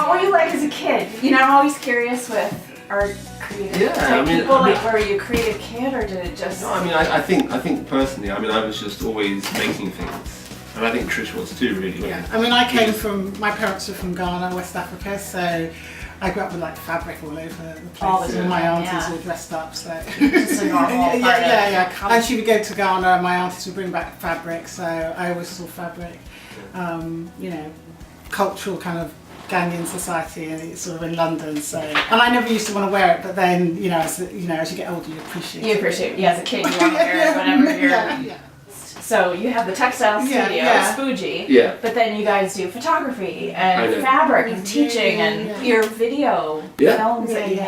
What were you like as a kid? You know, I'm always curious with art creative people. Were you a creative kid, or did it just? No, I think personally, I was just always making things, and I think Trish was too, really. Yeah, I came from, my parents were from Ghana, West Africa, so I grew up with like fabric all over the place, and my aunties all dressed up, so. Just a normal yeah. And she would go to Ghana, and my aunties would bring back fabric, so I always saw fabric. Cultural kind of Ghanaian society, and it's sort of in London. So, and I never used to want to wear it, but then as you get older, you appreciate it. As a kid, you want to wear it whenever you're. Yeah. So you have the textile studio, Fuji, but then you guys do photography and fabric and teaching and your video films that you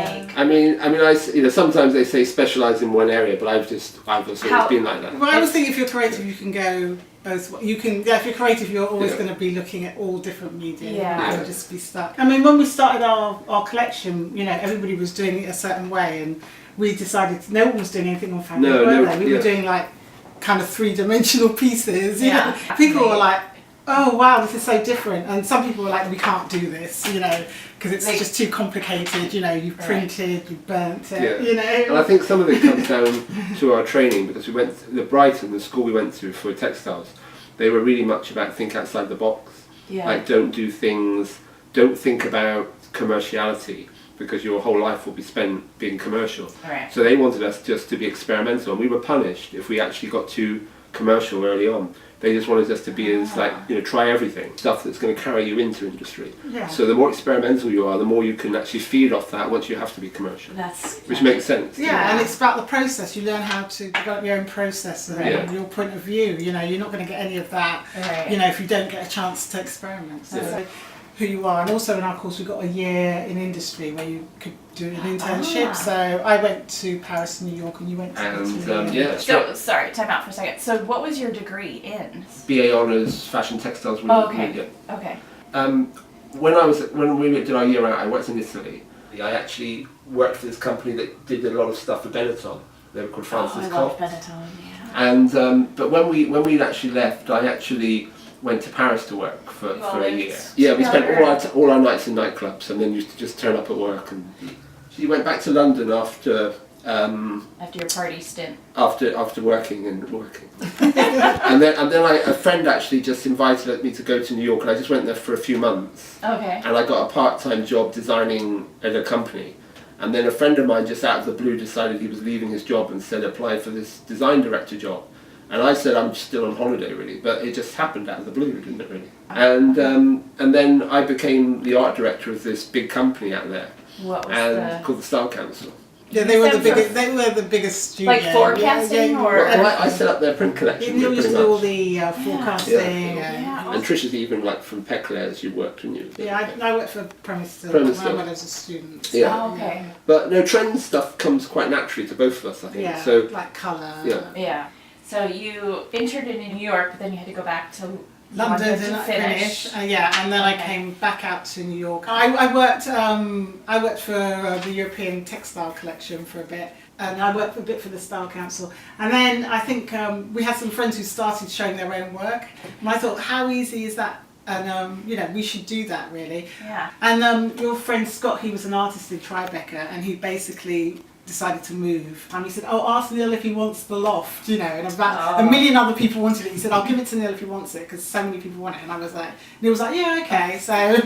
make. Sometimes they say specialise in one area, but I've always been like that. Well, I always think if you're creative, you can go both. You can, if you're creative, you're always going to be looking at all different media. You can't just be stuck. When we started our collection, everybody was doing it a certain way, and we decided no one was doing anything on fabric. We were doing like kind of three-dimensional pieces. People were like, oh wow, this is so different, and some people were like, we can't do this, because it's just too complicated. You printed, you burnt it, And I think some of it comes down to our training, because we went to Brighton, the school we went to for textiles. They were really much about think outside the box. Like don't think about commerciality, because your whole life will be spent being commercial. Right. So they wanted us just to be experimental, and we were punished if we actually got too commercial early on. They just wanted us to be as try everything, stuff that's going to carry you into industry. So the more experimental you are, the more you can actually feed off that once you have to be commercial. Which makes sense. And it's about the process. You learn how to develop your own process and your point of view. You're not going to get any of that. If you don't get a chance to experiment. So who you are, and also in our course we got a year in industry where you could do an internship. So I went to Paris and New York, and you went to Italy. So sorry, time out for a second. So what was your degree in? BA Honours, Fashion Textiles. Okay. When we did our year out, I worked in Italy. I actually worked for this company that did a lot of stuff for Benetton. They were called Francis I love Benetton. And but when we'd actually left, I actually went to Paris to work for a year. Yeah, we spent all our nights in nightclubs, and then used to just turn up at work. And she went back to London after your party stint. After working. and then a friend actually just invited me to go to New York, and I just went there for a few months. Okay. And I got a part-time job designing at a company. And then a friend of mine just out of the blue decided he was leaving his job and said apply for this design director job. And I said I'm still on holiday really, but it just happened out of the blue, didn't it really? And then I became the art director of this big company out there. What was called the Style Council. Yeah, they were the biggest studio. Like forecasting I set up their print collection. You used to do all the forecasting. And Trish is even from Pecklairs, you worked, didn't you? Yeah, I worked for Premise still when I was a student. So. Yeah. Okay. But no, trend stuff comes quite naturally to both of us, I think. Yeah, so, like colour. Yeah. So you interned in New York, but then you had to go back to London to finish. And then I came back out to New York. I worked for the European Textile Collection for a bit, and I worked a bit for the Style Council. And then I think we had some friends who started showing their own work, and I thought, how easy is that? And we should do that really. Yeah. And your friend Scott, he was an artist in Tribeca, and he basically decided to move, and he said, ask Neale if he wants the loft, and about a million other people wanted it. He said, I'll give it to Neale if he wants it, because so many people want it. And I was like, Neale was like, yeah, okay. So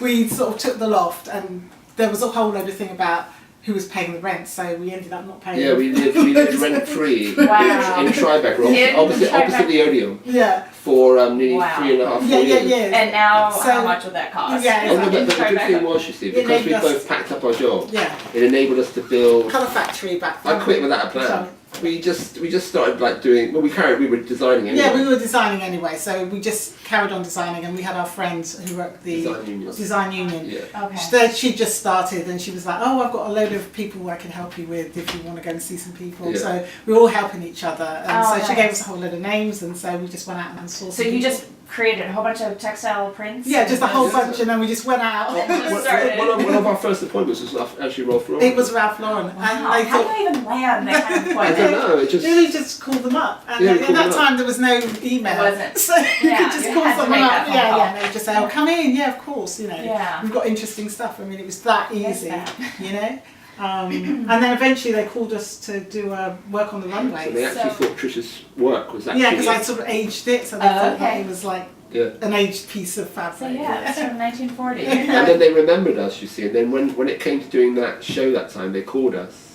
we sort of took the loft, and there was a whole load of thing about who was paying the rent, so we ended up not paying. Yeah, we lived rent free in Tribeca, opposite the Odeon. Yeah. For nearly 3.5 years. And now, how much would that cost? Yeah, but the good thing was, you see, because we both packed up our job, it enabled us to build. Colour factory back then. I quit without a plan. We just started doing. Well, we were designing anyway. Yeah, we were designing anyway, so we just carried on designing, and we had our friends who worked the design union. Yeah. Okay. She just started, and she was like, I've got a load of people I can help you with if you want to go and see some people. So we were all helping each other, and she gave us a whole load of names, and so we just went out and saw. So you just created a whole bunch of textile prints. Yeah, just a whole bunch, and then we just went out. One of our first appointments was actually Ralph Lauren. It was Ralph Lauren. Wow. And how do I even land that kind of appointment? I don't know. You just called them up. And at that time there was no email. It wasn't. So you could just call someone up. And they just say, oh, come in. Yeah, of course. We've got interesting stuff. I mean, it was that easy, and then eventually they called us to do work on the runway. So they actually thought Trish's work was actually... Yeah, because I sort of aged it, so they thought that it was like an aged piece of fabric. So it's from 1940. And then they remembered us, you see, and then when it came to doing that show that time, they called us.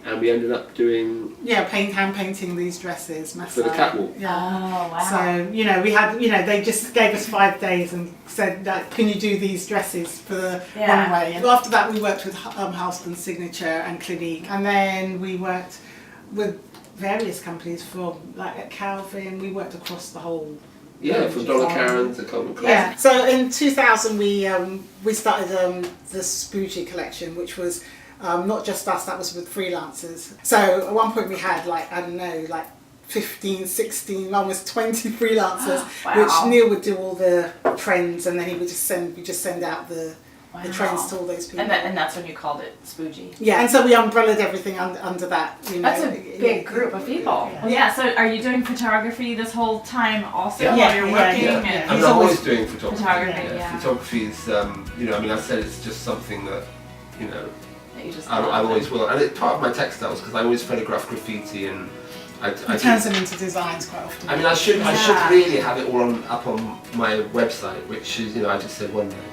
And we ended up doing... hand painting these dresses myself. For the catwalk. Yeah. Oh, wow. So, we had, they just gave us 5 days and said, that, can you do these dresses for the runway? And after that we worked with Halston Signature and Clinique. And then we worked with various companies at Calvin. We worked across the whole... Yeah, from Donna Karan to Coleman Clark. Yeah. So in 2000 we started the Spoogie collection, which was... not just us, that was with freelancers. So at one point we had 15, 16, almost 20 freelancers, which Neale would do all the trends, and then he would just send out the trends to all those people. And that's when you called it Spoogie. Yeah, and so we umbrellaed everything under that. That's a big group of people. Yeah. So are you doing photography this whole time also while you're working? I'm always doing photography. Photography is, I said it's just something that, I always will, and it's part of my textiles because I always photograph graffiti and it turns them into designs quite often. I mean, I should really have it all up on my website, which is I just said one day.